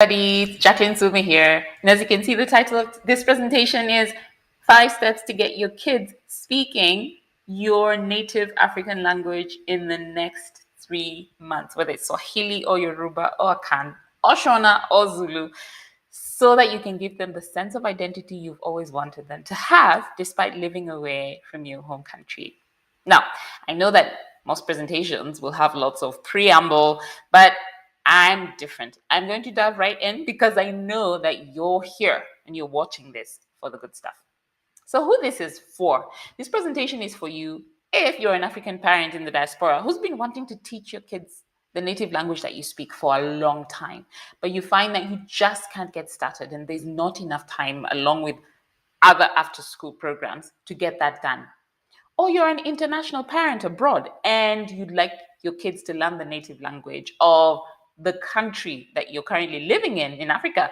Everybody, Jacqueline Sumi here. And as you can see, the title of this presentation is 5 Steps to Get Your Kids Speaking Your Native African Language in the Next 3 months, whether it's Swahili or Yoruba or Kan or Shona or Zulu, so that you can give them the sense of identity you've always wanted them to have despite living away from your home country. Now, I know that most presentations will have lots of preamble, but I'm different. I'm going to dive right in because I know that you're here and you're watching this for the good stuff. So, who this is for? This presentation is for you if you're an African parent in the diaspora who's been wanting to teach your kids the native language that you speak for a long time, but you find that you just can't get started and there's not enough time along with other after school programs to get that done. Or you're an international parent abroad and you'd like your kids to learn the native language of the country that you're currently living in Africa,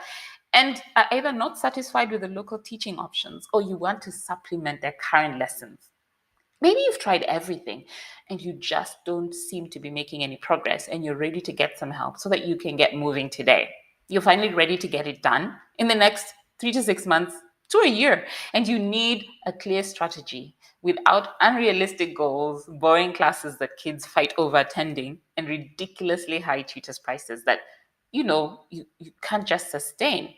and are either not satisfied with the local teaching options or you want to supplement their current lessons. Maybe you've tried everything and you just don't seem to be making any progress and you're ready to get some help so that you can get moving today. You're finally ready to get it done in the next 3 to 6 months to a year, and you need a clear strategy without unrealistic goals, boring classes that kids fight over attending, and ridiculously high tutors prices that you can't just sustain.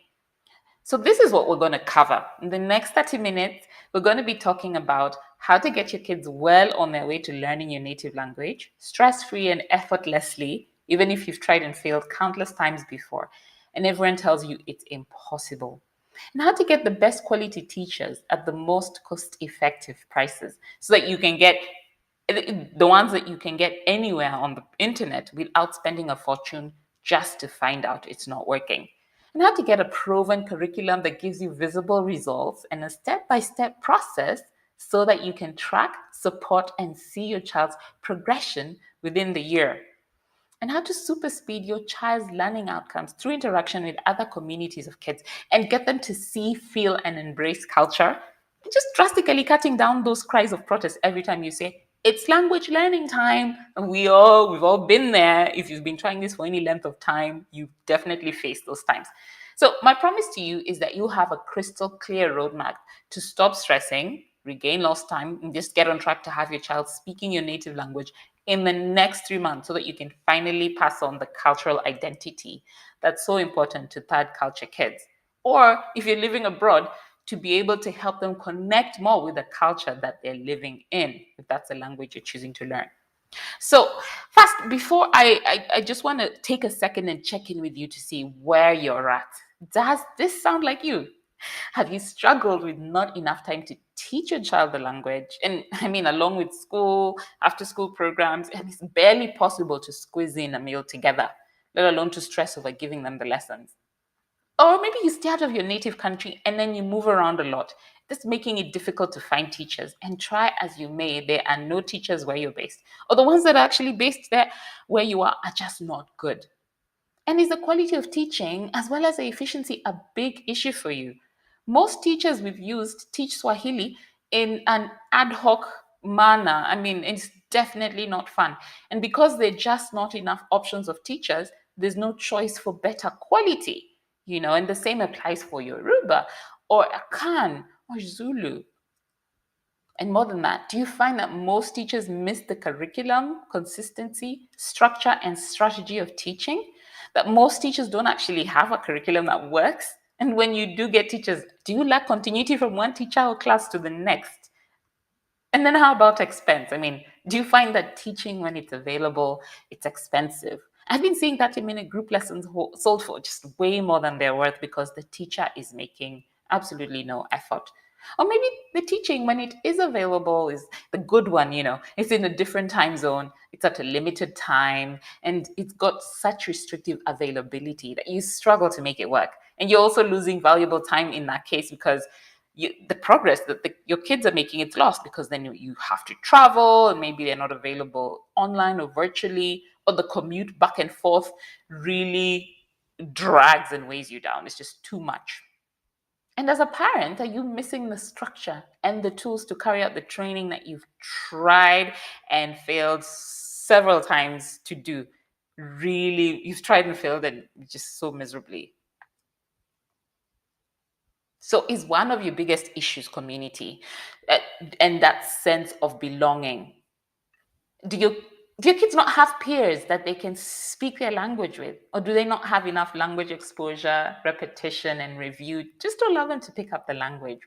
So this is what we're going to cover. In the next 30 minutes, we're going to be talking about how to get your kids well on their way to learning your native language, stress-free and effortlessly, even if you've tried and failed countless times before, and everyone tells you it's impossible. And how to get the best quality teachers at the most cost-effective prices so that you can get the ones that you can get anywhere on the internet without spending a fortune just to find out it's not working. And how to get a proven curriculum that gives you visible results and a step-by-step process so that you can track, support, and see your child's progression within the year. And how to super speed your child's learning outcomes through interaction with other communities of kids and get them to see, feel, and embrace culture. Just drastically cutting down those cries of protest every time you say, it's language learning time. And we've all been there. If you've been trying this for any length of time, you've definitely faced those times. So my promise to you is that you'll have a crystal clear roadmap to stop stressing, regain lost time, and just get on track to have your child speaking your native language in the next 3 months so that you can finally pass on the cultural identity that's so important to third culture kids. Or if you're living abroad, to be able to help them connect more with the culture that they're living in, if that's the language you're choosing to learn. So first, before I just want to take a second and check in with you to see where you're at. Does this sound like you? Have you struggled with not enough time to teach your child the language? And I mean, along with school, after school programs, and it's barely possible to squeeze in a meal together, let alone to stress over giving them the lessons. Or maybe you stay out of your native country and then you move around a lot. That's making it difficult to find teachers. And try as you may, there are no teachers where you're based. Or the ones that are actually based there where you are just not good. And is the quality of teaching as well as the efficiency a big issue for you? Most teachers we've used teach Swahili in an ad hoc manner. I mean, it's definitely not fun. And because there are just not enough options of teachers, there's no choice for better quality, and the same applies for Yoruba or Akan or Zulu. And more than that, do you find that most teachers miss the curriculum, consistency, structure, and strategy of teaching? That most teachers don't actually have a curriculum that works? And when you do get teachers, do you lack continuity from one teacher or class to the next? And then how about expense? I mean, do you find that teaching when it's available, it's expensive? I've been seeing 30-minute group lessons sold for just way more than they're worth because the teacher is making absolutely no effort. Or maybe the teaching, when it is available, is the good one, it's in a different time zone, it's at a limited time, and it's got such restrictive availability that you struggle to make it work. And you're also losing valuable time in that case because the progress that your kids are making, it's lost because then you have to travel and maybe they're not available online or virtually, or the commute back and forth really drags and weighs you down. It's just too much. And as a parent, are you missing the structure and the tools to carry out the training that you've tried and failed several times to do? Really, you've tried and failed and just so miserably. So is one of your biggest issues community, uh, and that sense of belonging? Do you do your kids not have peers that they can speak their language with? Or do they not have enough language exposure, repetition, and review just to allow them to pick up the language?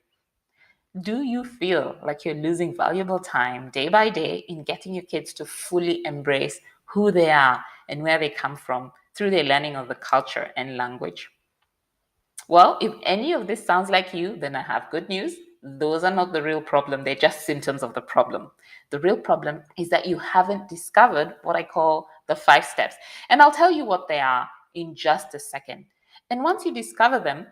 Do you feel like you're losing valuable time day by day in getting your kids to fully embrace who they are and where they come from through their learning of the culture and language? Well, if any of this sounds like you, then I have good news. Those are not the real problem, they're just symptoms of the problem. The real problem is that you haven't discovered what I call the 5 steps. And I'll tell you what they are in just a second. And once you discover them,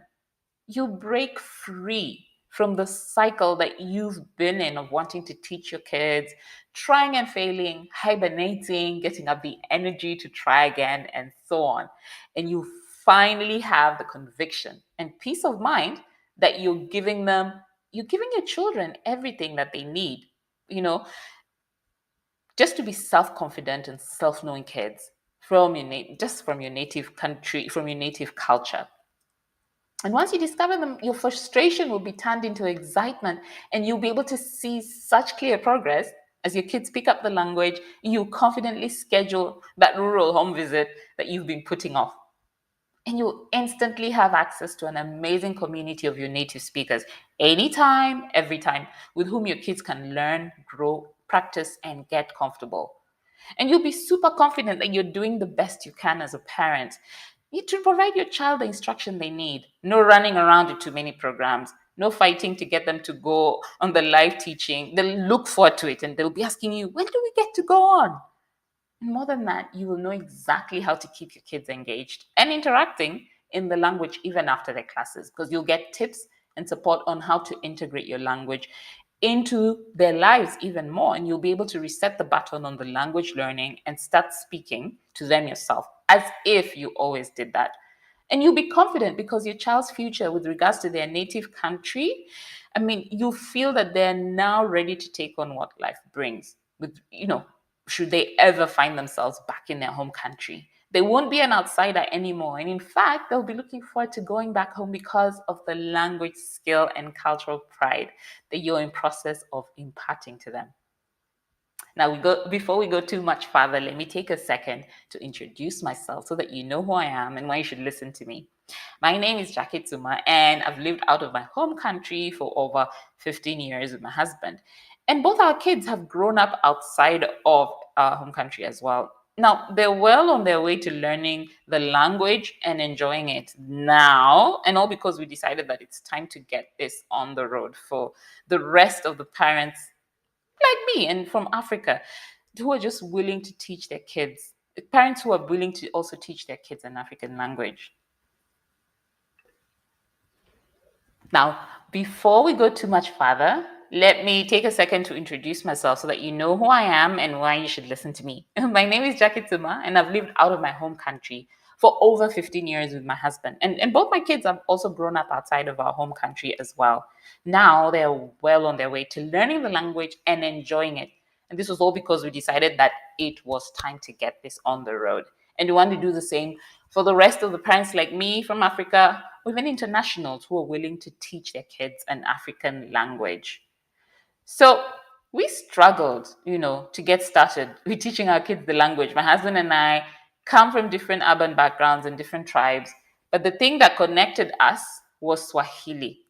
you break free from the cycle that you've been in of wanting to teach your kids, trying and failing, hibernating, getting up the energy to try again, and so on. And you finally have the conviction and peace of mind that you're giving your children everything that they need, you know, just to be self-confident and self-knowing kids from just from your native country, from your native culture. And once you discover them, your frustration will be turned into excitement, and you'll be able to see such clear progress as your kids pick up the language. You confidently schedule that rural home visit that you've been putting off. And you'll instantly have access to an amazing community of your native speakers anytime, every time, with whom your kids can learn, grow, practice, and get comfortable. And you'll be super confident that you're doing the best you can as a parent. You need to provide your child the instruction they need. No running around to too many programs. No fighting to get them to go on the live teaching. They'll look forward to it and they'll be asking you, when do we get to go on? And more than that, you will know exactly how to keep your kids engaged and interacting in the language even after their classes, because you'll get tips and support on how to integrate your language into their lives even more. And you'll be able to reset the button on the language learning and start speaking to them yourself as if you always did that. And you'll be confident because your child's future with regards to their native country, I mean, you feel that they're now ready to take on what life brings. Should they ever find themselves back in their home country, they won't be an outsider anymore. And in fact, they'll be looking forward to going back home because of the language skill and cultural pride that you're in process of imparting to them. Now, before we go too much further, let me take a second to introduce myself so that you know who I am and why you should listen to me. My name is Jackie Tuma, and I've lived out of my home country for over 15 years with my husband. And both our kids have grown up outside of our home country as well. Now, they're well on their way to learning the language and enjoying it now, and all because we decided that it's time to get this on the road for the rest of the parents like me and from Africa who are just willing to teach their kids, parents who are willing to also teach their kids an African language. Now, before we go too much further, let me take a second to introduce myself so that you know who I am and why you should listen to me. My name is Jackie Tuma, and I've lived out of my home country for over 15 years with my husband. And both my kids have also grown up outside of our home country as well. Now they're well on their way to learning the language and enjoying it. And this was all because we decided that it was time to get this on the road. And we want to do the same for the rest of the parents like me from Africa, or even internationals who are willing to teach their kids an African language. So we struggled, to get started with teaching our kids the language. My husband and I come from different urban backgrounds and different tribes, but the thing that connected us was Swahili.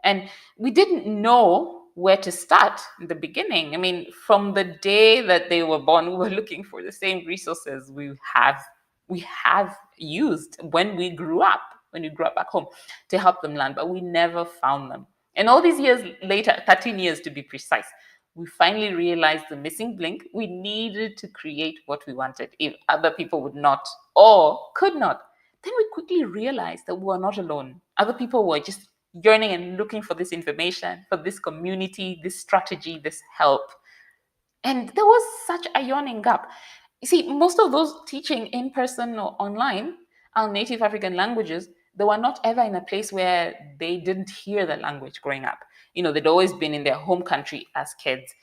And we didn't know where to start in the beginning. I mean, from the day that they were born, we were looking for the same resources we have used when we grew up back home to help them learn, but we never found them. And all these years later, 13 years to be precise, we finally realized the missing link. We needed to create what we wanted if other people would not or could not. Then we quickly realized that we were not alone. Other people were just yearning and looking for this information, for this community, this strategy, this help. And there was such a yawning gap. You see, most of those teaching in person or online our native African languages, they were not ever in a place where they didn't hear the language growing up. They'd always been in their home country as kids.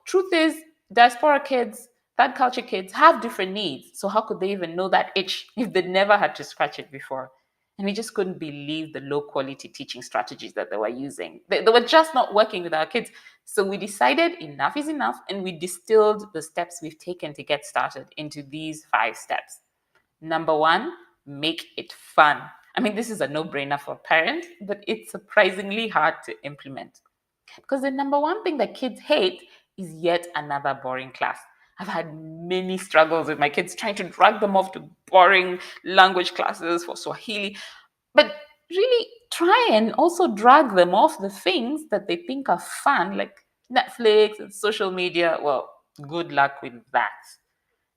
Truth is, diaspora kids, third culture kids have different needs. So how could they even know that itch if they never had to scratch it before? And we just couldn't believe the low quality teaching strategies that they were using. They were just not working with our kids. So we decided enough is enough, and we distilled the steps we've taken to get started into these 5 steps. Number 1, make it fun. I mean, this is a no-brainer for parents, but it's surprisingly hard to implement. Because the number one thing that kids hate is yet another boring class. I've had many struggles with my kids trying to drag them off to boring language classes for Swahili. But really try and also drag them off the things that they think are fun, like Netflix and social media. Well, good luck with that.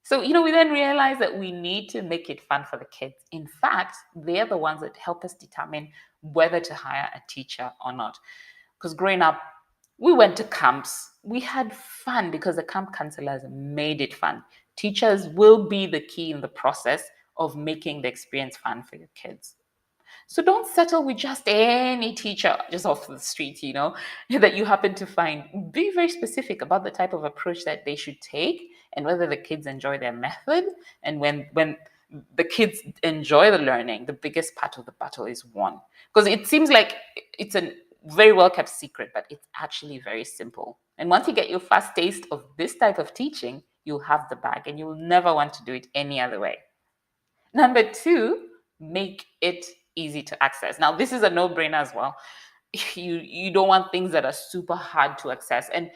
So, we then realize that we need to make it fun for the kids. In fact, they're the ones that help us determine whether to hire a teacher or not. Because growing up, we went to camps. We had fun because the camp counselors made it fun. Teachers will be the key in the process of making the experience fun for your kids. So don't settle with just any teacher just off the street, that you happen to find. Be very specific about the type of approach that they should take and whether the kids enjoy their method. And when the kids enjoy the learning, the biggest part of the battle is won. Because it seems like it's a very well kept secret, but it's actually very simple. And once you get your first taste of this type of teaching, you'll have the bag and you'll never want to do it any other way. Number 2, make it easy to access. Now, this is a no-brainer as well. You don't want things that are super hard to access. And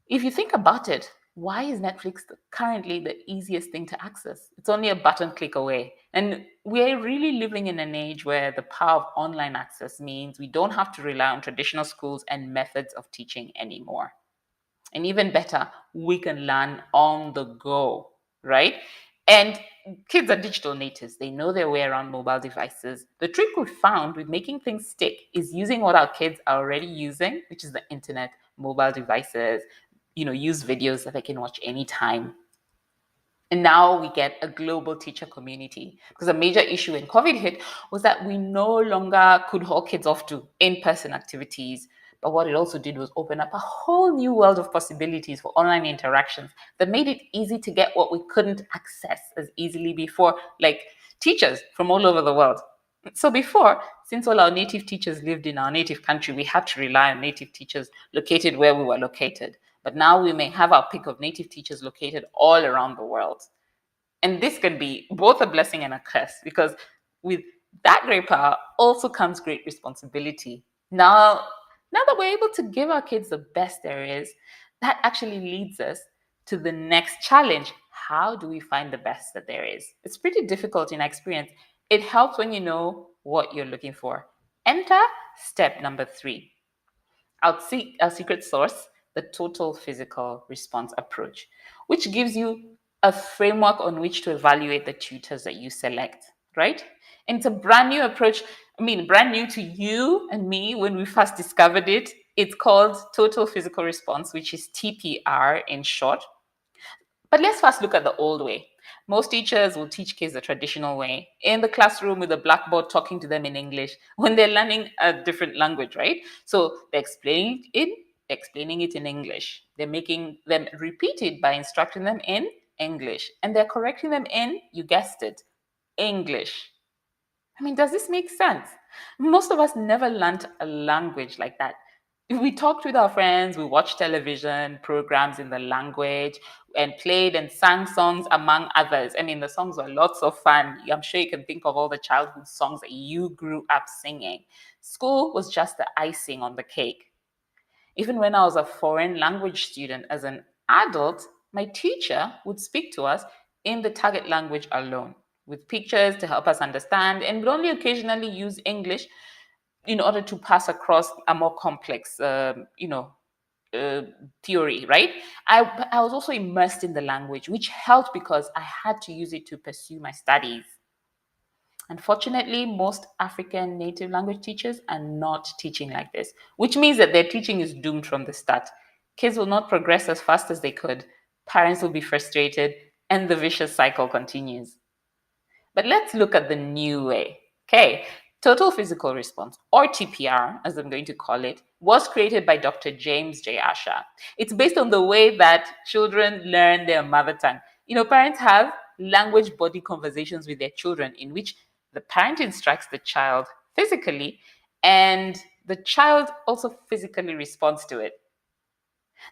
if you think about it, why is Netflix currently the easiest thing to access? It's only a button click away. And we're really living in an age where the power of online access means we don't have to rely on traditional schools and methods of teaching anymore. And even better, we can learn on the go, right? And kids are digital natives. They know their way around mobile devices. The trick we found with making things stick is using what our kids are already using, which is the internet, mobile devices, use videos that they can watch anytime. And now we get a global teacher community, because a major issue when COVID hit was that we no longer could haul kids off to in-person activities. But what it also did was open up a whole new world of possibilities for online interactions that made it easy to get what we couldn't access as easily before, like teachers from all over the world. So before, since all our native teachers lived in our native country, we had to rely on native teachers located where we were located. But now we may have our pick of native teachers located all around the world. And this can be both a blessing and a curse, because with that great power also comes great responsibility. Now that we're able to give our kids the best there is, that actually leads us to the next challenge. How do we find the best that there is? It's pretty difficult in experience. It helps when you know what you're looking for. Enter step number 3. Our secret sauce, the total physical response approach, which gives you a framework on which to evaluate the tutors that you select, right? And it's a brand new approach. Brand new to you and me when we first discovered it. It's called total physical response, which is TPR in short. But let's first look at the old way. Most teachers will teach kids the traditional way, in the classroom with a blackboard talking to them in English when they're learning a different language, right? So they're explaining it in English. They're making them repeat it by instructing them in English. And they're correcting them in, you guessed it, English. Does this make sense? Most of us never learned a language like that. We talked with our friends, we watched television programs in the language, and played and sang songs among others. The songs were lots of fun. I'm sure you can think of all the childhood songs that you grew up singing. School was just the icing on the cake. Even when I was a foreign language student as an adult, my teacher would speak to us in the target language alone, with pictures to help us understand, and would only occasionally use English in order to pass across a more complex, theory, right? I was also immersed in the language, which helped because I had to use it to pursue my studies. Unfortunately, most African native language teachers are not teaching like this, which means that their teaching is doomed from the start. Kids will not progress as fast as they could. Parents will be frustrated, and the vicious cycle continues. But let's look at the new way. Okay, total physical response, or TPR, as I'm going to call it, was created by Dr. James J. Asher. It's based on the way that children learn their mother tongue. Parents have language body conversations with their children in which The parent instructs the child physically, and the child also physically responds to it.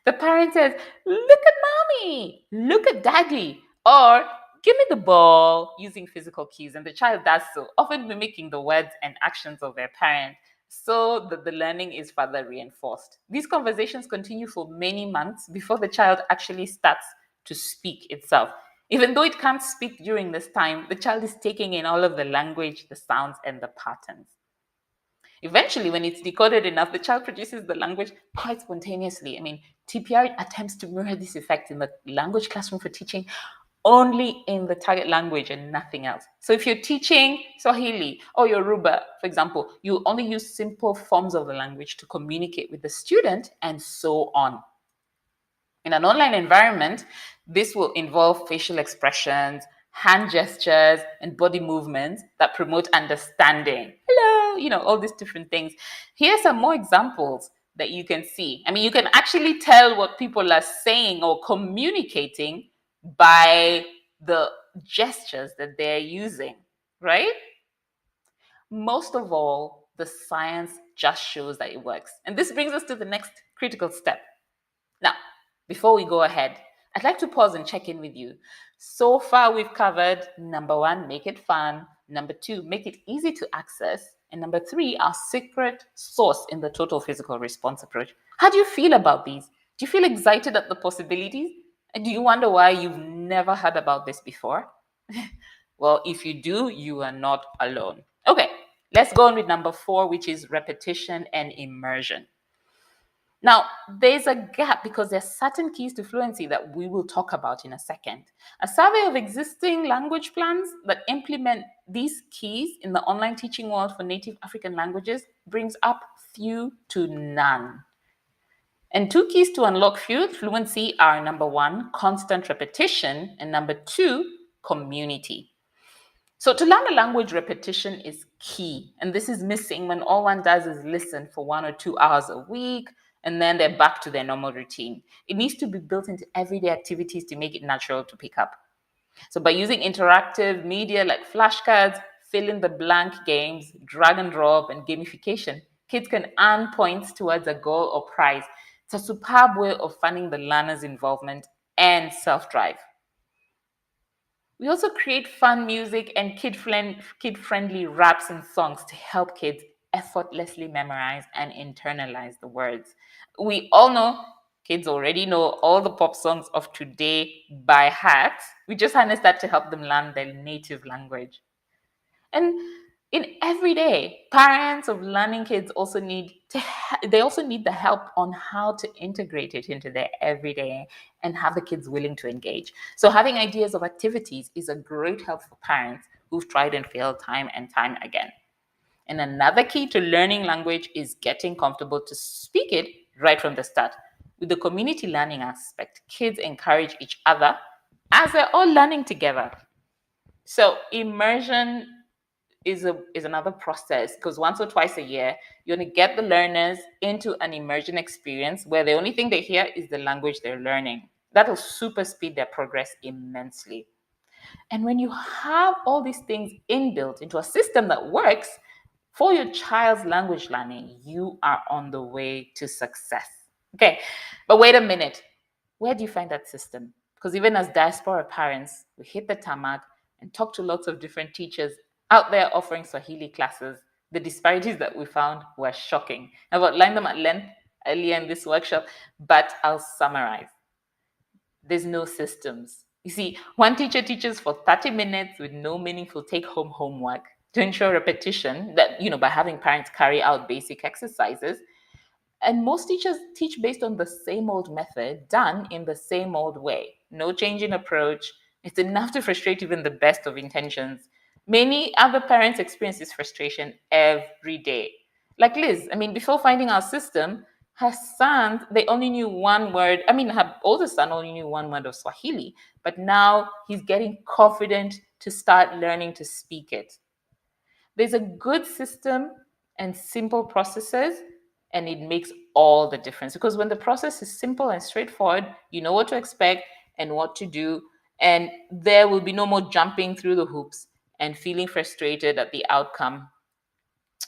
The parent says, "Look at mommy, look at daddy," or "Give me the ball," using physical cues. And the child does so, often mimicking the words and actions of their parent, so that the learning is further reinforced. These conversations continue for many months before the child actually starts to speak itself. Even though it can't speak during this time, the child is taking in all of the language, the sounds, and the patterns. Eventually, when it's decoded enough, the child produces the language quite spontaneously. I mean, TPR attempts to mirror this effect in the language classroom for teaching only in the target language and nothing else. So if you're teaching Swahili or Yoruba, for example, you only use simple forms of the language to communicate with the student and so on. In an online environment, this will involve facial expressions, hand gestures, and body movements that promote understanding. Hello, all these different things. Here are some more examples that you can see. I mean, you can actually tell what people are saying or communicating by the gestures that they're using, right? Most of all, the science just shows that it works. And this brings us to the next critical step. Now, before we go ahead, I'd like to pause and check in with you. So far, we've covered number one, make it fun. Number two, make it easy to access. And number three, our secret sauce in the total physical response approach. How do you feel about these? Do you feel excited at the possibilities? And do you wonder why you've never heard about this before? Well, if you do, you are not alone. Okay, let's go on with number four, which is repetition and immersion. Now, there's a gap because there are certain keys to fluency that we will talk about in a second. A survey of existing language plans that implement these keys in the online teaching world for native African languages brings up few to none. And two keys to unlock fluency are number one, constant repetition, and number two, community. So to learn a language, repetition is key. And this is missing when all one does is listen for 1 or 2 hours a week, and then they're back to their normal routine. It needs to be built into everyday activities to make it natural to pick up. So by using interactive media like flashcards, fill in the blank games, drag and drop, and gamification, kids can earn points towards a goal or prize. It's a superb way of funding the learner's involvement and self-drive. We also create fun music and kid-friendly raps and songs to help kids effortlessly memorize and internalize the words. We all know kids already know all the pop songs of today by heart. We just harness that to help them learn their native language. And in every day, parents of learning kids also need the help on how to integrate it into their everyday and have the kids willing to engage. So having ideas of activities is a great help for parents who've tried and failed time and time again. And another key to learning language is getting comfortable to speak it right from the start. With the community learning aspect, kids encourage each other as they're all learning together. So immersion is another process, because once or twice a year, you're going to get the learners into an immersion experience where the only thing they hear is the language they're learning. That'll super speed their progress immensely. And when you have all these things inbuilt into a system that works for your child's language learning, you are on the way to success. Okay, but wait a minute. Where do you find that system? Because even as diaspora parents, we hit the tarmac and talk to lots of different teachers out there offering Swahili classes. The disparities that we found were shocking. I've outlined them at length earlier in this workshop, but I'll summarize. There's no systems. You see, one teacher teaches for 30 minutes with no meaningful take-home homework to ensure repetition, that, by having parents carry out basic exercises. And most teachers teach based on the same old method, done in the same old way. No change in approach. It's enough to frustrate even the best of intentions. Many other parents experience this frustration every day. Like Liz, before finding our system, her son, they only knew one word. Her oldest son only knew one word of Swahili, but now he's getting confident to start learning to speak it. There's a good system and simple processes, and it makes all the difference, because when the process is simple and straightforward, you know what to expect and what to do, and there will be no more jumping through the hoops. and feeling frustrated at the outcome,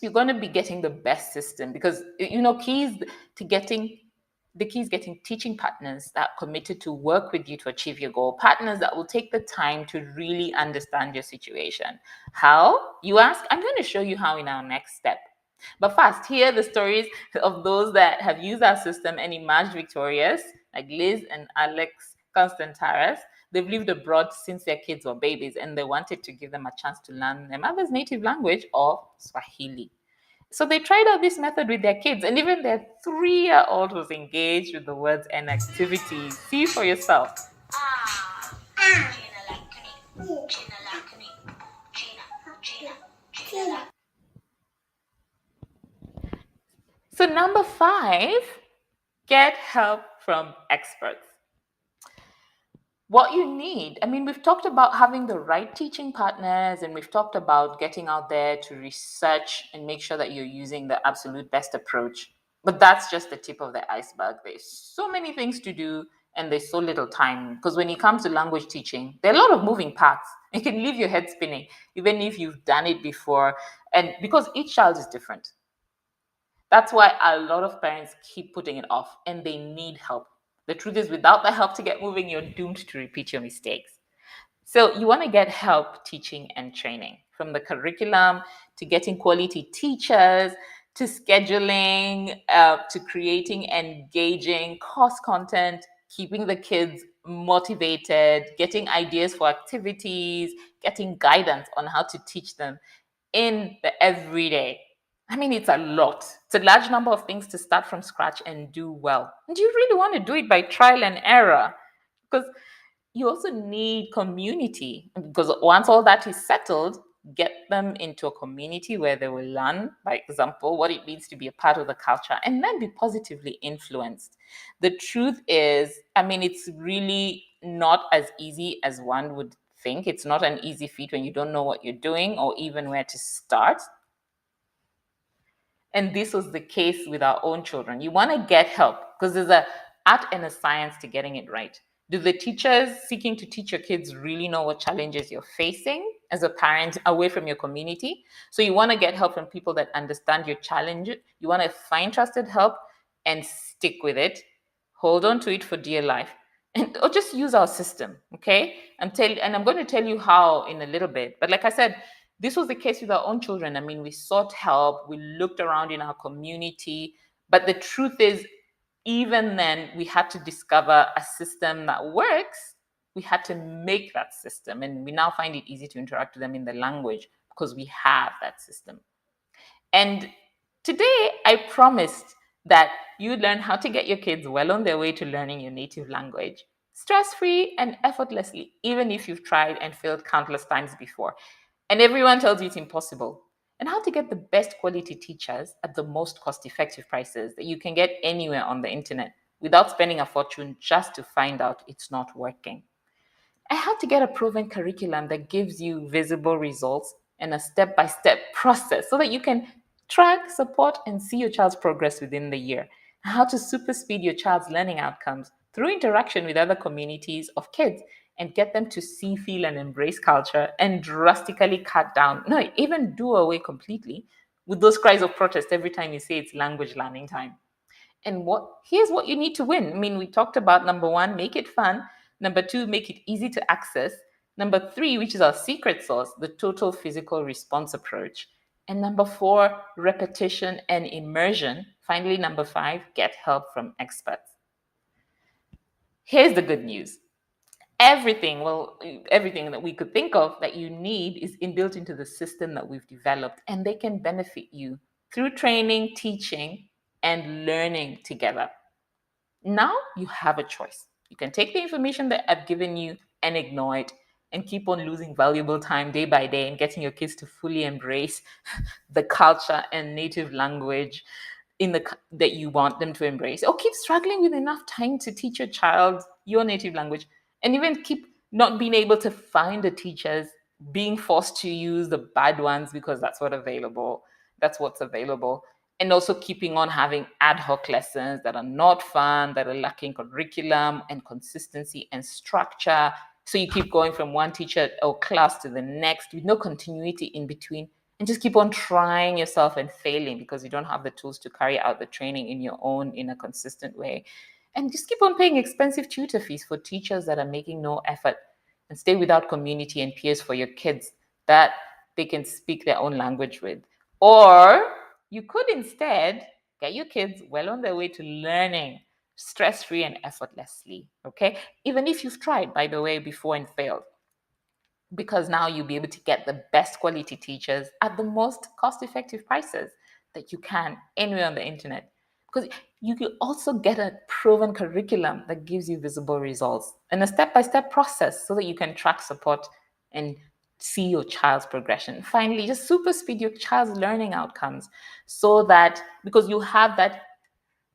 you're going to be getting the best system, because keys to getting the key is getting teaching partners that are committed to work with you to achieve your goal, partners that will take the time to really understand your situation. How, you ask? I'm going to show you how in our next step. But first, hear the stories of those that have used our system and emerged victorious, like Liz and Alex Constantares. They've lived abroad since their kids were babies, and they wanted to give them a chance to learn their mother's native language, or Swahili. So they tried out this method with their kids, and even their 3-year-old was engaged with the words and activities. See for yourself. So number 5, get help from experts. What you need, we've talked about having the right teaching partners, and we've talked about getting out there to research and make sure that you're using the absolute best approach. But that's just the tip of the iceberg. There's so many things to do, and there's so little time. Because when it comes to language teaching, there are a lot of moving parts. It can leave your head spinning, even if you've done it before. And because each child is different. That's why a lot of parents keep putting it off, and they need help. The truth is, without the help to get moving, you're doomed to repeat your mistakes. So you want to get help teaching and training, from the curriculum to getting quality teachers, to scheduling, to creating engaging course content, keeping the kids motivated, getting ideas for activities, getting guidance on how to teach them in the everyday. It's a lot. It's a large number of things to start from scratch and do well. And you really want to do it by trial and error, because you also need community. Because once all that is settled, get them into a community where they will learn, by example, what it means to be a part of the culture, and then be positively influenced. The truth is, it's really not as easy as one would think. It's not an easy feat when you don't know what you're doing or even where to start. And this was the case with our own children. You want to get help, because there's an art and a science to getting it right. Do the teachers seeking to teach your kids really know what challenges you're facing as a parent away from your community? So you want to get help from people that understand your challenge. You want to find trusted help and stick with it. Hold on to it for dear life. Or just use our system, okay? I'm going to tell you how in a little bit. But like I said, this was the case with our own children. We sought help, we looked around in our community, but the truth is, even then, we had to discover a system that works. We had to make that system, and we now find it easy to interact with them in the language because we have that system. And today, I promised that you'd learn how to get your kids well on their way to learning your native language, stress-free and effortlessly, even if you've tried and failed countless times before. And everyone tells you it's impossible. And how to get the best quality teachers at the most cost-effective prices that you can get anywhere on the internet without spending a fortune just to find out it's not working. And how to get a proven curriculum that gives you visible results and a step-by-step process so that you can track, support, and see your child's progress within the year. And how to superspeed your child's learning outcomes through interaction with other communities of kids and get them to see, feel, and embrace culture, and drastically cut down, no, even do away completely with those cries of protest every time you say it's language learning time. And here's what you need to win. We talked about number 1, make it fun. Number 2, make it easy to access. Number 3, which is our secret sauce, the total physical response approach. And number 4, repetition and immersion. Finally, number 5, get help from experts. Here's the good news. Everything that we could think of that you need is inbuilt into the system that we've developed, and they can benefit you through training, teaching, and learning together. Now you have a choice. You can take the information that I've given you and ignore it and keep on losing valuable time day by day and getting your kids to fully embrace the culture and native language that you want them to embrace, or keep struggling with enough time to teach your child your native language, and even keep not being able to find the teachers, being forced to use the bad ones because that's what's available, and also keeping on having ad hoc lessons that are not fun, that are lacking curriculum and consistency and structure, So you keep going from one teacher or class to the next with no continuity in between, and just keep on trying yourself and failing because you don't have the tools to carry out the training in a consistent way. And just keep on paying expensive tutor fees for teachers that are making no effort, and stay without community and peers for your kids that they can speak their own language with. Or you could instead get your kids well on their way to learning stress free and effortlessly. Okay. Even if you've tried, by the way, before and failed, because now you'll be able to get the best quality teachers at the most cost effective prices that you can anywhere on the internet. Because you can also get a proven curriculum that gives you visible results and a step by step process so that you can track, support, and see your child's progression. Finally, just super speed your child's learning outcomes so that because you have that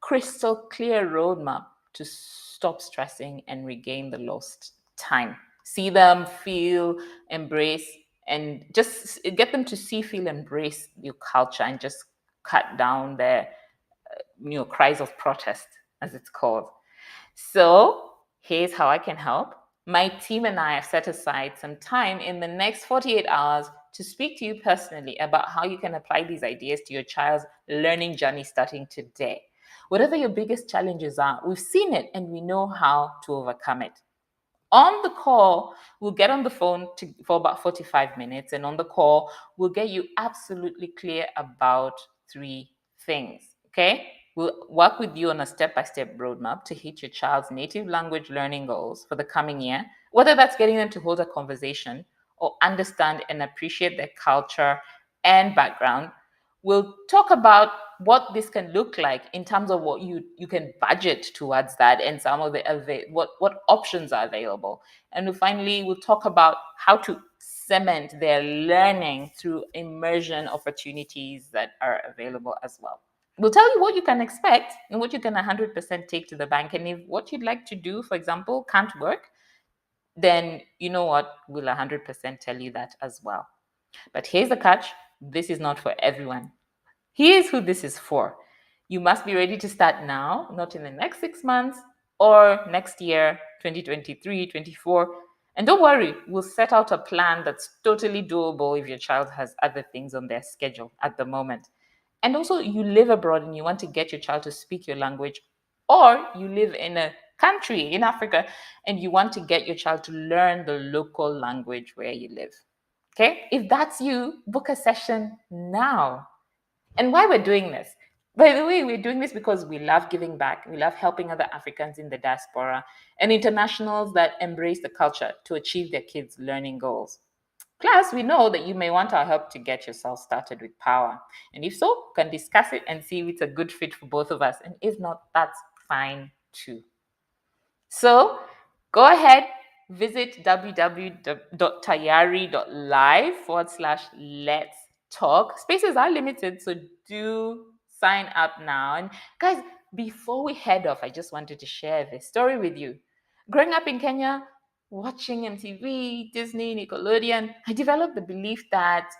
crystal clear roadmap to stop stressing and regain the lost time. See them, feel, embrace, and just get them to see, feel, embrace your culture and just cut down their cries of protest, as it's called. So here's how I can help. My team and I have set aside some time in the next 48 hours to speak to you personally about how you can apply these ideas to your child's learning journey starting today. Whatever your biggest challenges are, we've seen it and we know how to overcome it. On the call, we'll get on the phone for about 45 minutes, and on the call, we'll get you absolutely clear about three things. Okay? We'll work with you on a step by step roadmap to hit your child's native language learning goals for the coming year, whether that's getting them to hold a conversation or understand and appreciate their culture and background. We'll talk about what this can look like in terms of what you can budget towards that and some of the what options are available. And finally, we'll talk about how to cement their learning through immersion opportunities that are available as well. We'll tell you what you can expect and what you can 100% take to the bank. And if what you'd like to do, for example, can't work, then you know what? We'll 100% tell you that as well. But here's the catch: this is not for everyone. Here's who this is for. You must be ready to start now, not in the next 6 months or next year, 2023, 24. And don't worry, we'll set out a plan that's totally doable if your child has other things on their schedule at the moment. And also, you live abroad and you want to get your child to speak your language, or you live in a country in Africa and you want to get your child to learn the local language where you live. Okay? If that's you, book a session now. And why we're doing this? By the way, we're doing this because we love giving back. We love helping other Africans in the diaspora and internationals that embrace the culture to achieve their kids' learning goals. Plus, we know that you may want our help to get yourself started with power. And if so, we can discuss it and see if it's a good fit for both of us. And if not, that's fine too. So go ahead, visit www.tayari.live/let's talk. Spaces are limited, so do sign up now. And guys, before we head off, I just wanted to share this story with you. Growing up in Kenya, watching MTV, Disney, Nickelodeon, I developed the belief that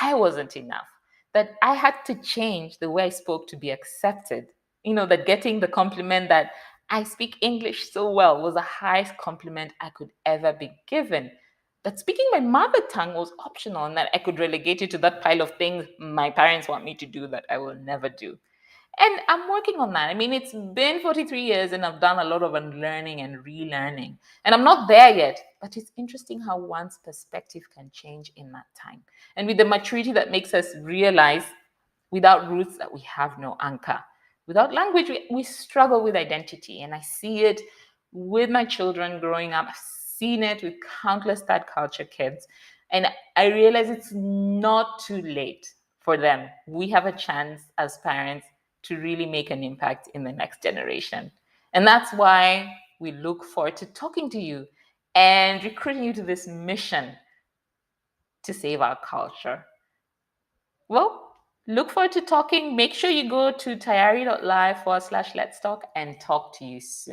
I wasn't enough, that I had to change the way I spoke to be accepted. That getting the compliment that I speak English so well was the highest compliment I could ever be given. That speaking my mother tongue was optional and that I could relegate it to that pile of things my parents want me to do that I will never do. And I'm working on that. I mean, it's been 43 years and I've done a lot of unlearning and relearning. And I'm not there yet, but it's interesting how one's perspective can change in that time. And with the maturity that makes us realize without roots that we have no anchor. Without language, we struggle with identity. And I see it with my children growing up. I've seen it with countless third culture kids. And I realize it's not too late for them. We have a chance as parents to really make an impact in the next generation. And that's why we look forward to talking to you and recruiting you to this mission to save our culture. Well, look forward to talking. Make sure you go to tayari.live/let's talk and talk to you soon.